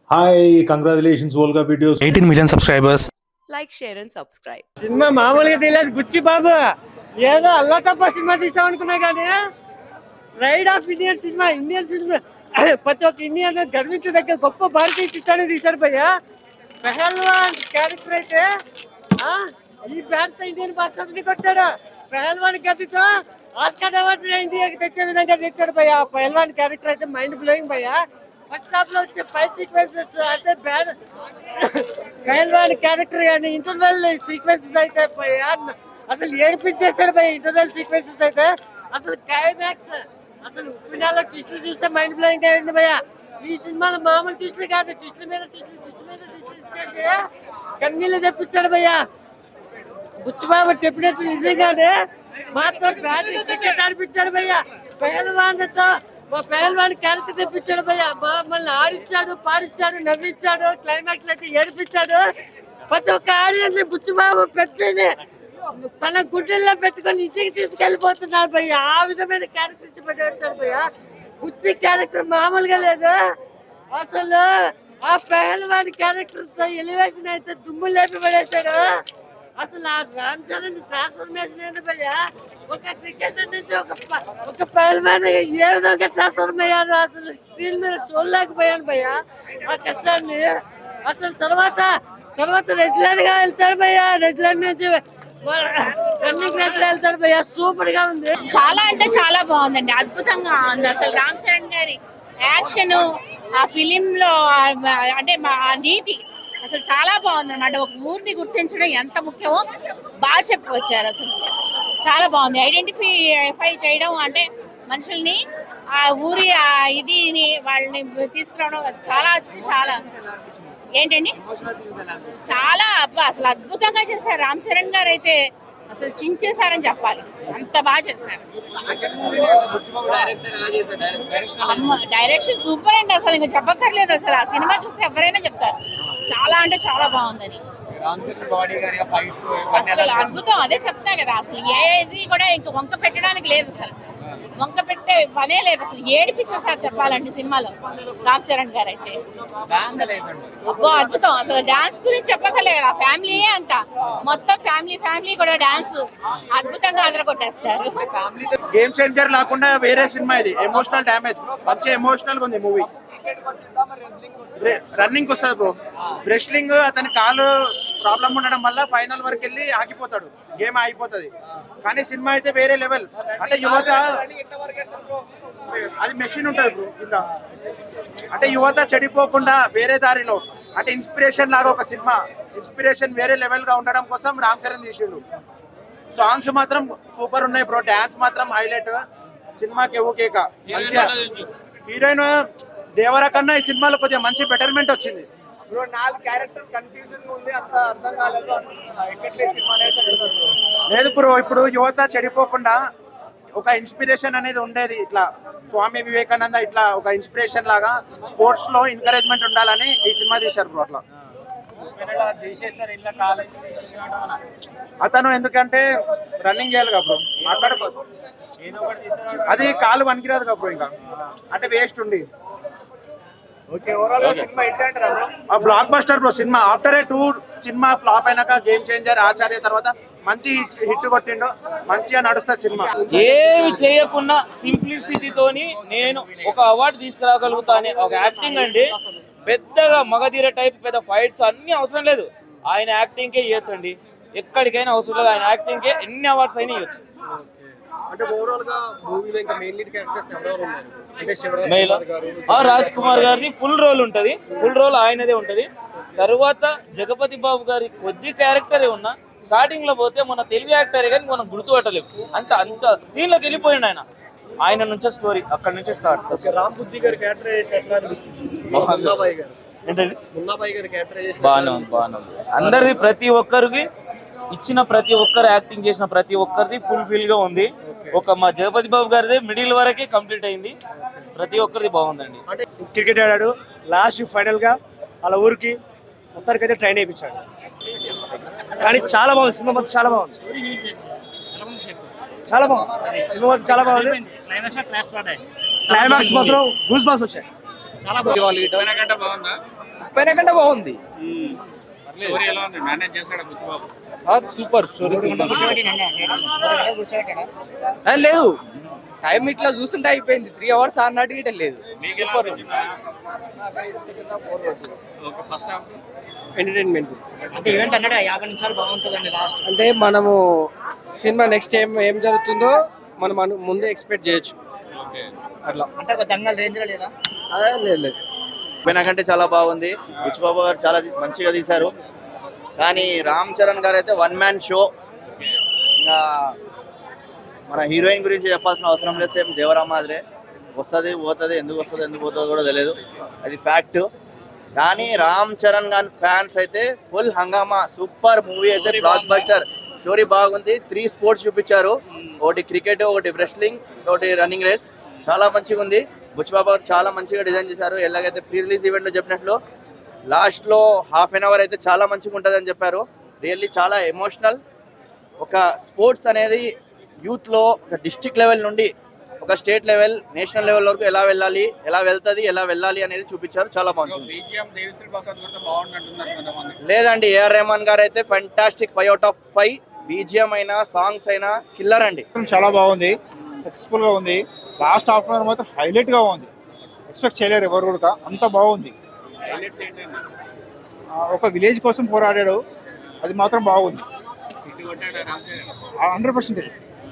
Hi, congratulations, Volga videos. 18 million subscribers. Like, share and subscribe. Cinema మామూలుగా తెలియదు బుచ్చి బాబు. ఏదో అల్లా తప్ప సినిమా తీసామనుకున్నా కానీ రైడ్ ఆఫ్ ఇండియన్ సినిమా ప్రతి ఒక్క ఇండియన్ గర్వించదగ్గ గొప్ప భారతీయ చిత్రాన్ని తీశాడు భయ్య. పెహల్వాన్ క్యారెక్టర్ అయితే ఈ బ్యాట్ ఇండియన్ బాక్స్ ఆఫీస్ కొట్టాడు. పెహల్వాన్ గతితో ఆస్కార్ అవార్డు ఇండియాకి తెచ్చే విధంగా తెచ్చాడు భయ్య. పెహల్వాన్ క్యారెక్టర్ అయితే మైండ్ బ్లోయింగ్ భయ్య. ఫస్ట్ హాఫ్ లో వచ్చే ఫైట్ సీక్వెన్సెస్ అయితే పెహల్వాన్ క్యారెక్టర్ కానీ ఇంటర్వెల్ సీక్వెన్సెస్ అయితే అసలు ఏడిపించేసాడు భయ. ఇంటర్వెల్ సీక్వెన్సెస్ అయితే అసలు క్లైమాక్స్ అసలు ఉప్పినాలో ట్విస్టులు చూస్తే మైండ్ బ్లోయింగ్ అయింది భయ. ఈ సినిమాలో మామూలు ట్విస్టులు కాదు, ట్విస్టుల మీద ట్విస్టులు ఇచ్చేసి కన్నీళ్ళు తెప్పించాడు భయ్య. బుచ్చిబాబు చెప్పినట్టు నిజంగానే మాతో బ్యాటింగ్ క్రికెట్ ఆడిపించాడు భయ్య. పెహల్వాన్ క్యారెక్టర్ తెప్పించాడు భయ్య. మమ్మల్ని ఆడిచ్చాడు, పాడిచ్చాడు, నవ్విచ్చాడు, క్లైమాక్స్ అయితే ఏడిపించాడు. ప్రతి ఒక్క ఆడియన్స్ బుచ్చిబాబు పెద్దది తన గుడ్డల్లో పెట్టుకొని ఇంటికి తీసుకెళ్లిపోతున్నాడు భయ్య. ఆ విధమైన క్యారెక్టర్ ఇచ్చి పెట్టాడు భయ్య. బుచ్చి క్యారెక్టర్ మామూలుగా లేదు అసలు. ఆ పెహల్వాన్ క్యారెక్టర్ తో ఎలివేషన్ అయితే దుమ్ము లేపి పడేశాడు. అసలు ఆ రామ్ చరణ్ ట్రాన్స్ఫర్మేషన్ ఏంది భయ్య. ఒక క్రికెటర్ నుంచి ఒక పెహల్వాన్ ఏ విధంగా ట్రాన్స్ఫర్మ్ అయ్యారు అసలు స్క్రీన్ మీద చూడలేకపోయాను భయ్య ఆ కష్టాన్ని. అసలు తర్వాత రెజ్లర్ గా వెళ్తాడు భయ్య. రెజ్లర్ నుంచి రన్నింగ్ రేస్ లో వెళ్తాడు భయ్య. సూపర్ గా ఉంది. చాలా అంటే చాలా బాగుందండి, అద్భుతంగా ఉంది. అసలు రామ్ చరణ్ గారి యాక్షన్ ఆ ఫిలిం లో అంటే ఆ నీతి అసలు చాలా బాగుంది అనమాట. ఒక ఊరిని గుర్తించడం ఎంత ముఖ్యమో బాగా చెప్పుకొచ్చారు. అసలు చాలా బాగుంది. ఐడెంటిఫై చేయడం అంటే మనుషుల్ని ఆ ఊరి ఇదిని వాళ్ళని తీసుకురావడం చాలా చాలా ఏంటండి చాలా అసలు అద్భుతంగా చేశారు. రామ్ చరణ్ గారు అయితే అసలు చించేశారని చెప్పాలి, అంత బాగా చేశారు. డైరెక్షన్ సూపర్ అండి, అసలు ఇంకా చెప్పక్కర్లేదు. అసలు ఆ సినిమా చూస్తే ఎవరైనా చెప్తారు చాలా అంటే చాలా బాగుందని. అసలు అద్భుతం, అదే చెప్తా కదా. అసలు ఏది కూడా ఇంక వంక పెట్టడానికి లేదు, అసలు వంక పెట్టే పనే లేదు. అసలు ఏడిపించేసారు చెప్పాలంటే సినిమాలో రామ్ చరణ్ గారు అయితే. అబ్బో అద్భుతం. అసలు డాన్స్ గురించి చెప్పగలేదు కదా, ఫ్యామిలీయే అంతా మొత్తం ఫ్యామిలీ కూడా డాన్స్ అద్భుతంగా అదరగొట్టేస్తారు. గేమ్ చేంజర్ లేకుండా వేరే సినిమా ఇది. ఎమోషనల్ డ్యామేజ్ మంచి ఎమోషనల్ గా ఉంది మూవీ. రన్నింగ్ వస్తుంది బ్రో. రెస్లింగ్ అతని కాలు ప్రాబ్లం ఉండడం వల్ల ఫైనల్ వరకు వెళ్ళి ఆగిపోతాడు, గేమ్ ఆగిపోతుంది. కానీ సినిమా అయితే వేరే లెవెల్. అంటే యువత అది మెషిన్ ఉంటుంది బ్రో కింద. అంటే యువత చెడిపోకుండా వేరే దారిలో అంటే ఇన్స్పిరేషన్ లాగా ఒక సినిమా. ఇన్స్పిరేషన్ వేరే లెవెల్ గా ఉండడం కోసం రామ్ చరణ్ తీసిండు. సాంగ్స్ మాత్రం సూపర్ ఉన్నాయి బ్రో. డాన్స్ మాత్రం హైలైట్. సినిమాకి కేక మంచిగా. హీరోయిన్ దేవర కన్నా ఈ సినిమాలో కొద్దిగా మంచి బెటర్మెంట్ వచ్చింది. లేదు బ్రో, ఇప్పుడు యువత చెడిపోకుండా ఒక ఇన్స్పిరేషన్ అనేది ఉండేది. ఇట్లా స్వామి వివేకానంద ఇట్లా ఒక ఇన్స్పిరేషన్ లాగా స్పోర్ట్స్ లో ఎంకరేజ్మెంట్ ఉండాలని ఈ సినిమా తీశారు బ్రో. అట్లా అతను ఎందుకంటే రన్నింగ్ చేయాలి కదా బ్రో, అక్కడ అది కాలు పనికిరాదు కదా బ్రో. ఇంకా అంటే వేస్ట్ ఉండి block buster bro cinema. After 2 cinema flop అయినాక గేమ్ చేంజర్, ఆచార్య తర్వాత మంచి హిట్ కొట్టిండు. మంచిగా నడుస్తుంది సినిమా. ఏమి చేయకున్నా సింప్లిసిటీతోని నేను ఒక అవార్డు తీసుకురాగలుగుతానే ఒక యాక్టింగ్ అండి. పెద్దగా మగధీర టైప్ పెద్ద ఫైట్స్ అన్ని అవసరం లేదు, ఆయన యాక్టింగ్కే ఇవ్వచ్చండి. ఎక్కడికైనా అవసరం లేదు, ఆయన యాక్టింగ్కే ఎన్ని అవార్డ్స్ అయినా ఇవ్వచ్చు. అంటే ఓవరాల్ గా మూవీలో ఇంకా మెయిన్ లీడ్ క్యారెక్టర్స్ ఎవరెవరు ఉన్నారు అంటే రాజ్ కుమార్ గారిది ఫుల్ రోల్ ఉంటది, ఫుల్ రోల్ ఆయనదే ఉంటది. తర్వాత జగపతి బాబు గారి కొద్ది క్యారెక్టరే ఉన్నా. స్టార్టింగ్ లో పోతే మన తెలుగు యాక్టరే కానీ మనం గుర్తుపట్టలేము. అంత సీన్ లోకి వెళ్ళిపోయిండు ఆయన. ఆయన నుంచే స్టోరీ అక్కడ నుంచే స్టార్ట్. రామ్ బుజ్జి గారి క్యారెక్టర్ ఏంటండి బాగానే ఉంది. అందరిది ప్రతి ఒక్కరికి ఇచ్చిన ప్రతి ఒక్కరు యాక్టింగ్ చేసిన ప్రతి ఒక్కరిది ఫుల్ ఫిల్ గా ఉంది. ఒక మా జగపతి బాబు గారిది మిడిల్ వరకే కంప్లీట్ అయింది. ప్రతి ఒక్కరిది బాగుందండి. అంటే క్రికెట్ ఆడాడు, లాస్ట్ ఫైనల్ గా వాళ్ళ ఊరికి మొత్తానికైతే ట్రైన్ వేయించాడు. కానీ చాలా బాగుంది సినిమా, మొత్తం చాలా బాగుంది. చాలా బాగుంది సినిమా, చాలా బాగుంది. క్లైమాక్స్ మాత్రం గూస్ బంప్స్ వచ్చాయి. చాలా బాగుంది. పైన కంటే బాగుంది. Super story. లేదు, టైం ఇట్లా చూస్తుంటే అయిపోయింది. 3 hours అన్నట్టు గిట్ట లేదు. సూపర్. ఎంటర్టైన్మెంట్ అంటే ఈవెంట్ అన్నాడు 50 నిమిషాలు బాగుంటుందండి లాస్ట్. అంటే మనము సినిమా నెక్స్ట్ ఏం జరుగుతుందో మనం ముందే ఎక్స్పెక్ట్ చేయొచ్చు. అట్లా అంటే ఒక దంగల్ రేంజ్ లో లేదా? అదే లేదు. కంటే చాలా బాగుంది. బుచ్చిబాబు గారు చాలా మంచిగా తీశారు. కానీ రామ్ చరణ్ గారు అయితే 1 man షో. ఇంకా మన హీరోయిన్ గురించి చెప్పాల్సిన అవసరం లేదు. సేమ్ దేవరా మాదిరే వస్తుంది పోతుంది, ఎందుకు పోతుందో కూడా తెలియదు, అది ఫ్యాక్ట్. కానీ రామ్ చరణ్ గారి ఫ్యాన్స్ అయితే ఫుల్ హంగామా. సూపర్ మూవీ అయితే, బ్లాక్ బస్టర్. స్టోరీ బాగుంది. 3 స్పోర్ట్స్ చూపించారు. ఒకటి క్రికెట్, ఒకటి రెస్లింగ్, ఒకటి రన్నింగ్ రేస్. చాలా మంచిగా ఉంది. బుచ్చిబాబు గారు చాలా మంచిగా డిజైన్ చేశారు. ఎలాగైతే ప్రీ రిలీజ్ ఈవెంట్లో చెప్పినట్లు లాస్ట్లో ½ an hour అయితే చాలా మంచిగా ఉంటుంది అని చెప్పారు. రియల్లీ చాలా ఎమోషనల్. ఒక స్పోర్ట్స్ అనేది యూత్లో ఒక డిస్ట్రిక్ట్ లెవెల్ నుండి ఒక స్టేట్ లెవెల్, నేషనల్ లెవెల్ వరకు ఎలా వెళ్ళాలి అనేది చూపించారు. చాలా బాగుంది. లేదండి, ఏఆర్ రెహమాన్ గారు అయితే ఫెంటాస్టిక్. 5 out of 5. బీజిఎం అయినా సాంగ్స్ అయినా కిల్లర్ అండి. చాలా బాగుంది, సక్సెస్ఫుల్ గా ఉంది. లాస్ట్ ½ an hour మాత్రం హైలైట్ గా ఉంది. ఎక్స్పెక్ట్ చేయలేరు ఎవరు కూడా, అంత బాగుంది. ఒక విలేజ్ కోసం పోరాడాడు, అది మాత్రం బాగుంది. 100%.